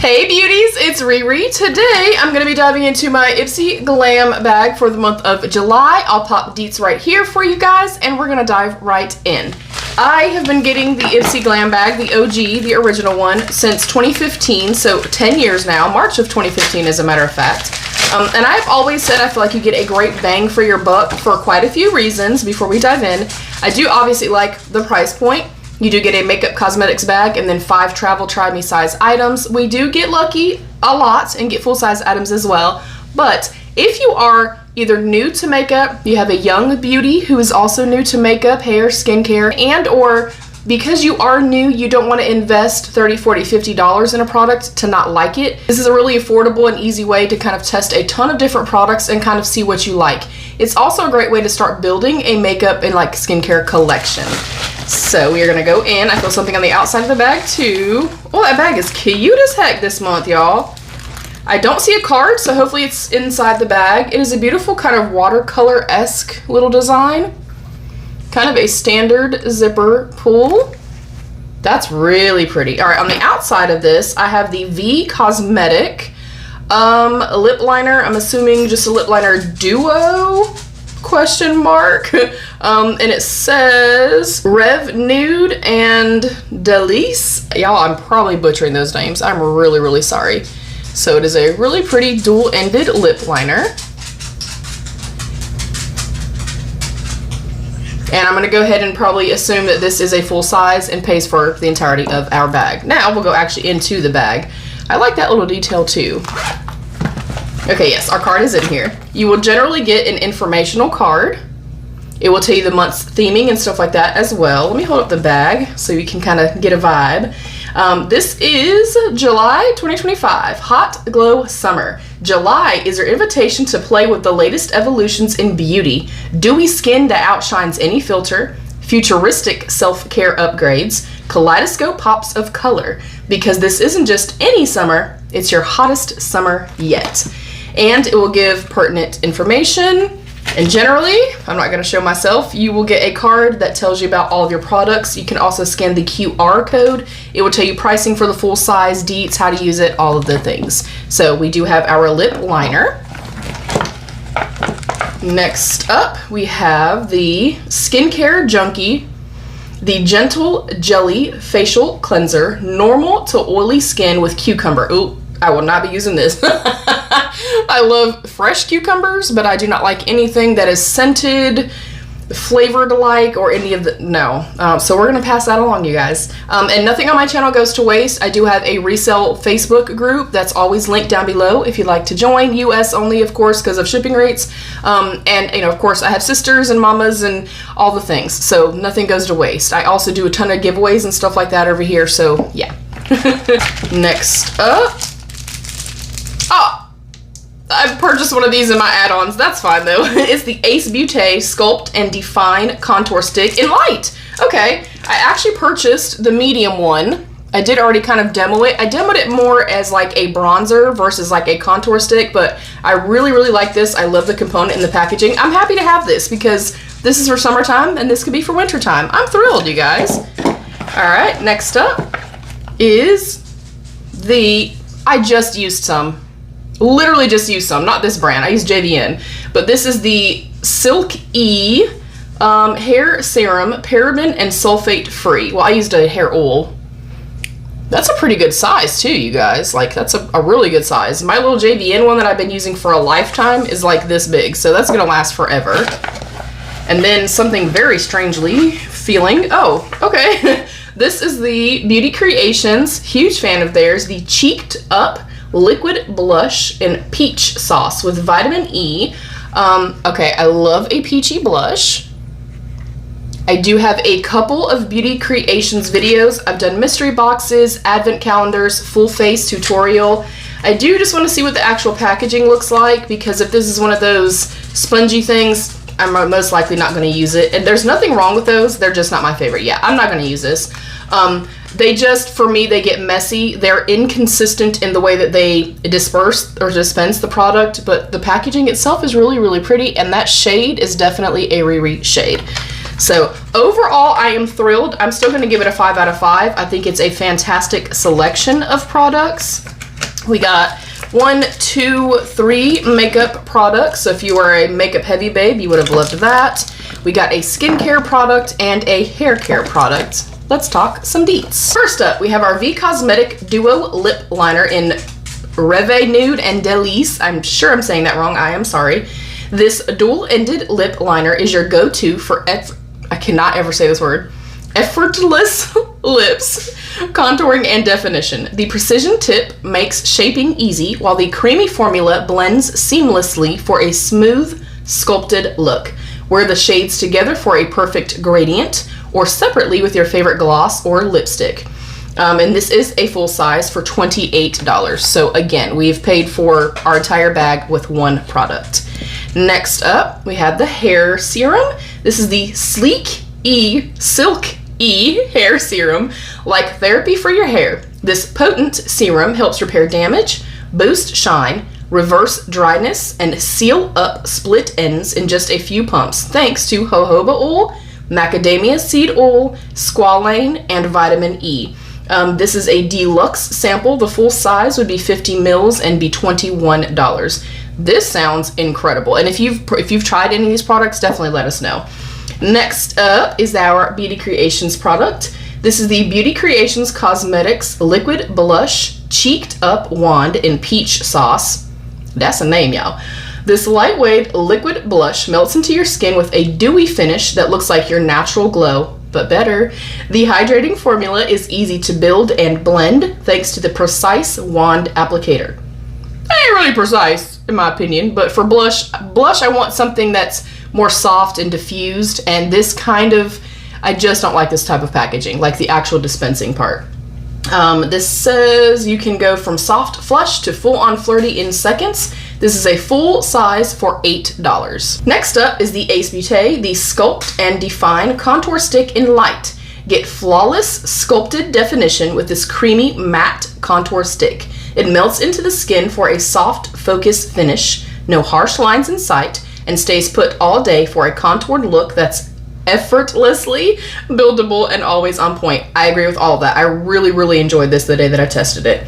Hey beauties, it's Riri. Today I'm going to be diving into my Ipsy Glam bag for the month of July. I'll pop deets right here for you guys and we're going to dive right in. I have been getting the Ipsy Glam bag, the OG, the original one, since 2015, so 10 years now, March of 2015 as a matter of fact. And I've always said I feel like you get a great bang for your buck for quite a few reasons before we dive in. I do obviously like the price point. You do get a makeup cosmetics bag and then 5 travel try me size items. We do get lucky a lot and get full size items as well. But if you are either new to makeup, you have a young beauty who is also new to makeup, hair, skincare, and or because you are new, you don't want to invest $30, $40, $50 in a product to not like it. This is a really affordable and easy way to kind of test a ton of different products and kind of see what you like. It's also a great way to start building a makeup and like skincare collection. So we are gonna go in. I feel something on the outside of the bag too. Oh, that bag is cute as heck this month, y'all. I don't see a card, so hopefully it's inside the bag. It is a beautiful kind of watercolor-esque little design. Kind of a standard zipper pull. That's really pretty. All right, on the outside of this, I have the V Cosmetic lip liner. I'm assuming just a lip liner duo? Question mark. And it says Rev Nude and Delice. Y'all, I'm probably butchering those names. I'm really, really sorry. So it is a really pretty dual-ended lip liner. And I'm going to go ahead and probably assume that this is a full size and pays for the entirety of our bag. Now we'll go actually into the bag. I like that little detail too. Okay, yes, our card is in here. You will generally get an informational card. It will tell you the month's theming and stuff like that as well. Let me hold up the bag so you can kind of get a vibe. This is July 2025, Hot Glow Summer. July is your invitation to play with the latest evolutions in beauty, dewy skin that outshines any filter, futuristic self-care upgrades, kaleidoscope pops of color, because this isn't just any summer, it's your hottest summer yet. And it will give pertinent information. And generally, I'm not going to show myself, you will get a card that tells you about all of your products. You can also scan the QR code. It will tell you pricing for the full size, deets, how to use it, all of the things. So we do have our lip liner. Next up, we have the Skincare Junkie, the Gentle Jelly Facial Cleanser, normal to oily skin with cucumber. Ooh, I will not be using this. I love fresh cucumbers, but I do not like anything that is scented, flavored like, or any of the, no. So we're gonna pass that along, you guys. And nothing on my channel goes to waste. I do have a resale Facebook group that's always linked down below if you'd like to join. US only, of course, because of shipping rates. And you know, of course, I have sisters and mamas and all the things, so nothing goes to waste. I also do a ton of giveaways and stuff like that over here, so yeah. Next up, oh, I purchased one of these in my add-ons. That's fine though. It's the Ace Beauté Sculpt and Define Contour Stick in Light. Okay, I actually purchased the medium one. I did already kind of demo it. I demoed it more as like a bronzer versus like a contour stick, but I really, really like this. I love the component and the packaging. I'm happy to have this because this is for summertime and this could be for wintertime. I'm thrilled, you guys. All right, next up is the, I just used some. Literally just used some, not this brand. I use JVN, but this is the Silk E hair serum, paraben and sulfate free. Well, I used a hair oil. That's a pretty good size too, you guys. Like that's a really good size. My little JVN one that I've been using for a lifetime is like this big, so that's gonna last forever. And then something very strangely feeling, oh, okay. This is the Beauty Creations, huge fan of theirs, the Cheeked Up Liquid Blush in Peach Sauce with vitamin E. Okay, I love a peachy blush. I do have a couple of Beauty Creations videos. I've done mystery boxes, advent calendars, full face tutorial. I do just want to see what the actual packaging looks like because if this is one of those spongy things, I'm most likely not going to use it. And there's nothing wrong with those. They're just not my favorite. Yeah, I'm not going to use this. They just, for me, they get messy. They're inconsistent in the way that they disperse or dispense the product, but the packaging itself is really, really pretty, and that shade is definitely a Riri shade. So overall, I am thrilled. I'm still going to give it a 5 out of 5. I think it's a fantastic selection of products. We got 1, 2, 3 makeup products. So if you are a makeup heavy babe, you would have loved that. We got a skincare product and a hair care product. Let's talk some deets. First up, we have our V Cosmetic Duo Lip Liner in Reve Nude and Delice. I'm sure I'm saying that wrong. I am sorry. This dual-ended lip liner is your go-to for I cannot ever say this word. Effortless lips, contouring, and definition. The precision tip makes shaping easy, while the creamy formula blends seamlessly for a smooth, sculpted look. Wear the shades together for a perfect gradient, or separately with your favorite gloss or lipstick. And this is a full size for $28. So again, we've paid for our entire bag with one product. Next up, we have the hair serum. This is the Sleek E Silk E hair serum, like therapy for your hair. This potent serum helps repair damage, boost shine, reverse dryness, and seal up split ends in just a few pumps, thanks to jojoba oil, macadamia seed oil, squalane, and vitamin E. This is a deluxe sample. The full size would be 50 mils and be $21. This sounds incredible. And if you've tried any of these products, definitely let us know. Next up is our Beauty Creations product. This is the Beauty Creations Cosmetics Liquid Blush Cheeked Up Wand in Peach Sauce. That's a name, y'all. This lightweight liquid blush melts into your skin with a dewy finish that looks like your natural glow, but better. The hydrating formula is easy to build and blend thanks to the precise wand applicator. Ain't really precise in my opinion, but for blush I want something that's more soft and diffused, and this kind of, I just don't like this type of packaging, like the actual dispensing part. This says you can go from soft flush to full-on flirty in seconds. This is a full size for $8. Next up is the Ace Beauté, the Sculpt and Define Contour Stick in Light. Get flawless sculpted definition with this creamy matte contour stick. It melts into the skin for a soft focus finish, no harsh lines in sight, and stays put all day for a contoured look that's effortlessly buildable and always on point. I agree with all of that. I really enjoyed this the day that I tested it.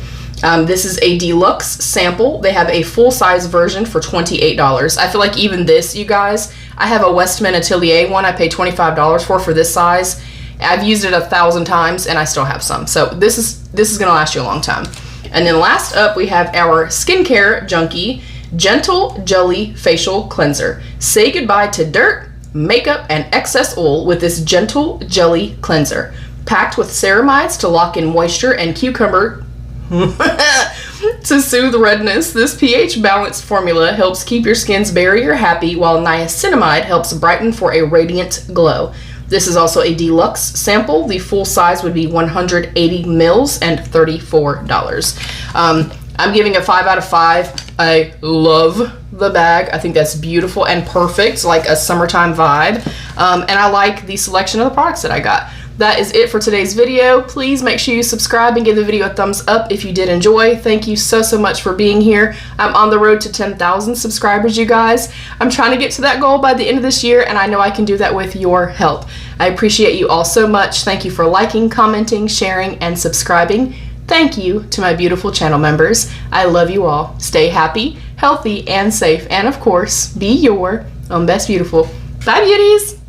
This is a deluxe sample. They have a full-size version for $28. I feel like even this, you guys, I have a Westman Atelier one I paid $25 for this size. I've used it 1,000 times and I still have some. So this is gonna last you a long time. And then last up, we have our Skincare Junkie Gentle Jelly Facial Cleanser. Say goodbye to dirt, makeup, and excess oil with this Gentle Jelly Cleanser. Packed with ceramides to lock in moisture and cucumber to soothe redness, this pH balanced formula helps keep your skin's barrier happy, while niacinamide helps brighten for a radiant glow. This is also a deluxe sample. The full size would be 180 mils and $34. I'm giving a 5 out of 5. I love the bag. I think that's beautiful and perfect, like a summertime vibe. And I like the selection of the products that I got. That is it for today's video. Please make sure you subscribe and give the video a thumbs up if you did enjoy. Thank you so much for being here. I'm on the road to 10,000 subscribers, you guys. I'm trying to get to that goal by the end of this year, and I know I can do that with your help. I appreciate you all so much. Thank you for liking, commenting, sharing, and subscribing. Thank you to my beautiful channel members. I love you all. Stay happy, healthy, and safe. And of course, be your own best beautiful. Bye, beauties!